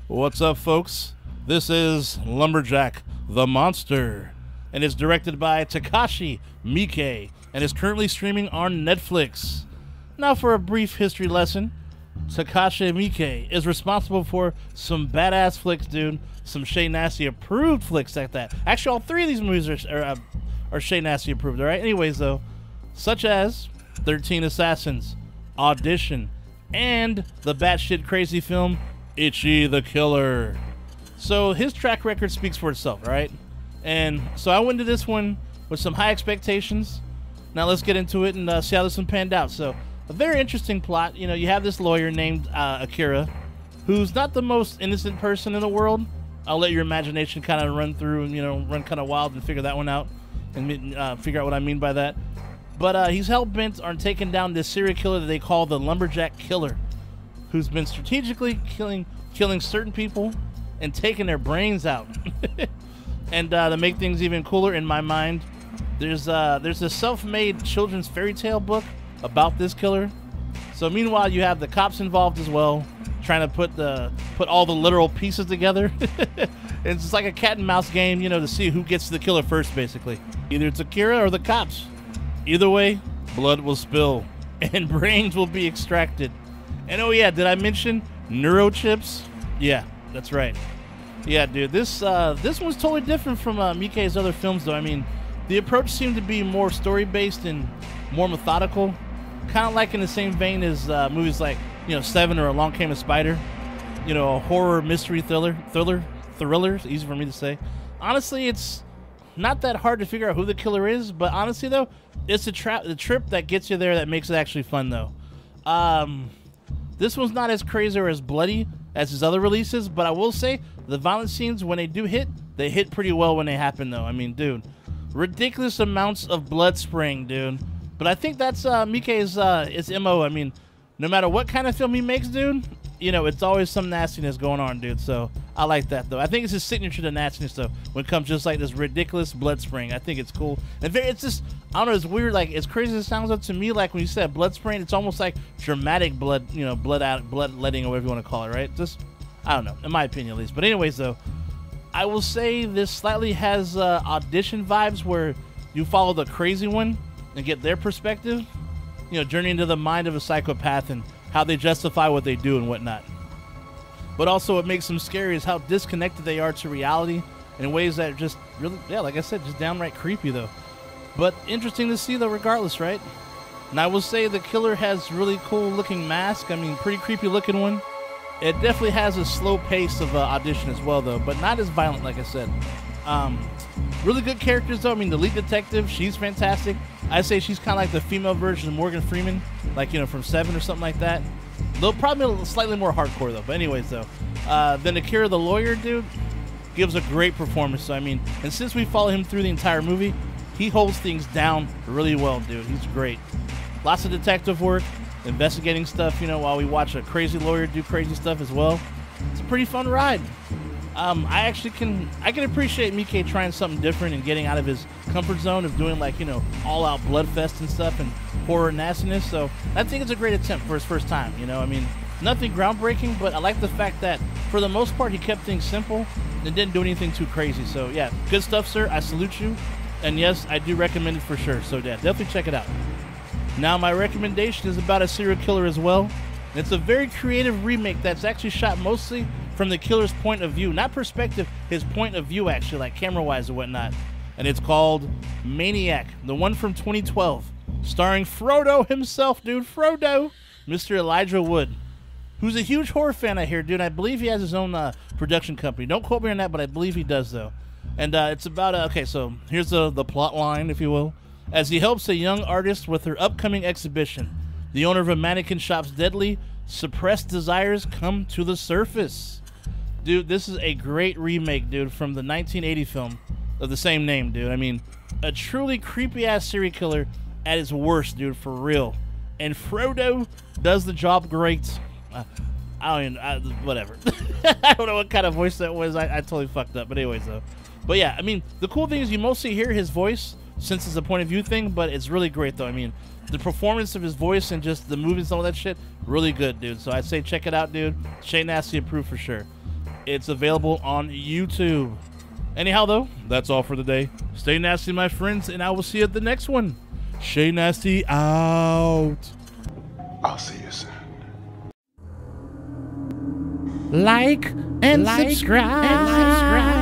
What's up, folks? This is Lumberjack the Monster, and it's directed by Takashi Miike, and is currently streaming on Netflix. Now, for a brief history lesson, Takashi Miike is responsible for some badass flicks, dude. Some Shay Nasty approved flicks like that. Actually, all three of these movies are Shay Nasty approved, alright? Anyways, though, such as 13 Assassins, Audition, and the batshit crazy film Ichi the Killer. So his track record speaks for itself, right? And so I went into this one with some high expectations. Now let's get into it and see how this one panned out. So a very interesting plot. You know, you have this lawyer named Akira, who's not the most innocent person in the world. I'll let your imagination kind of run through and, you know, run kind of wild and figure that one out and figure out what I mean by that. But he's hell-bent on taking down this serial killer that they call the Lumberjack Killer, who's been strategically killing certain people and taking their brains out. And to make things even cooler, in my mind, there's a self-made children's fairy tale book about this killer. So meanwhile, you have the cops involved as well, trying to put all the literal pieces together. It's just like a cat and mouse game, you know, to see who gets the killer first, basically. Either it's Akira or the cops. Either way, blood will spill and brains will be extracted. And oh yeah, did I mention neurochips? Yeah, that's right. Yeah, dude, this one's totally different from Miike's other films, though. I mean, the approach seemed to be more story-based and more methodical, kind of like in the same vein as movies like, you know, Seven or Along Came a Spider. You know, a horror mystery thriller, easy for me to say. Honestly, it's not that hard to figure out who the killer is, but honestly, though, it's the trip that gets you there that makes it actually fun, though. This one's not as crazy or as bloody as his other releases, but I will say the violent scenes, when they do hit, they hit pretty well when they happen, though. I mean, dude, ridiculous amounts of blood spraying, dude. But I think that's Miike's MO. I mean, no matter what kind of film he makes, dude, you know, it's always some nastiness going on, dude. So I like that, though. I think it's his signature to nastiness, though, when it comes just like this ridiculous blood spraying. I think it's cool. And it's just, I don't know, it's weird. Like, as crazy as it sounds up to me, like when you said blood spraying, it's almost like dramatic blood, you know, bloodletting or whatever you want to call it, right? Just, I don't know, in my opinion at least. But anyways, though, I will say this slightly has Audition vibes, where you follow the crazy one and get their perspective, you know, journey into the mind of a psychopath and how they justify what they do and whatnot. But also what makes them scary is how disconnected they are to reality in ways that are just really, yeah, like I said, just downright creepy, though. But interesting to see, though, regardless, right? And I will say the killer has really cool looking mask. I mean, pretty creepy looking one. It definitely has a slow pace of Audition as well, though, but not as violent, like I said. Really good characters, though. I mean, the lead detective, she's fantastic. I say she's kind of like the female version of Morgan Freeman, like, you know, from Seven or something like that. Though probably slightly more hardcore, though. But anyways, though, then Akira the lawyer, dude, gives a great performance. So I mean, and since we follow him through the entire movie, he holds things down really well, dude. He's great. Lots of detective work, investigating stuff, you know, while we watch a crazy lawyer do crazy stuff as well. It's a pretty fun ride. I can appreciate Miike trying something different and getting out of his comfort zone of doing, like, you know, all-out bloodfest and stuff and horror nastiness. So I think it's a great attempt for his first time, you know. I mean, nothing groundbreaking, but I like the fact that for the most part he kept things simple and didn't do anything too crazy. So yeah, good stuff, sir. I salute you. And yes, I do recommend it for sure. So yeah, definitely check it out. Now my recommendation is about a serial killer as well. It's a very creative remake that's actually shot mostly from the killer's point of view. Not perspective, his point of view, actually, like camera-wise or whatnot. And it's called Maniac, the one from 2012, starring Frodo himself, dude. Frodo, Mr. Elijah Wood, who's a huge horror fan, I hear, dude. I believe he has his own production company. Don't quote me on that, but I believe he does, though. And it's about, okay, so here's the plot line, if you will. As he helps a young artist with her upcoming exhibition, the owner of a mannequin shop's deadly, suppressed desires come to the surface. Dude, this is a great remake, dude, from the 1980 film of the same name, dude. I mean, a truly creepy-ass serial killer at its worst, dude, for real. And Frodo does the job great. Whatever. I don't know what kind of voice that was. I totally fucked up. But anyways, though. But yeah, I mean, the cool thing is you mostly hear his voice since it's a point of view thing, but it's really great, though. I mean, the performance of his voice and just the movies and all that shit, really good, dude. So I'd say check it out, dude. Shay Nasty approved for sure. It's available on YouTube. Anyhow, though, that's all for today. Stay nasty, my friends, and I will see you at the next one. Shay Nasty out. I'll see you soon. Like and subscribe.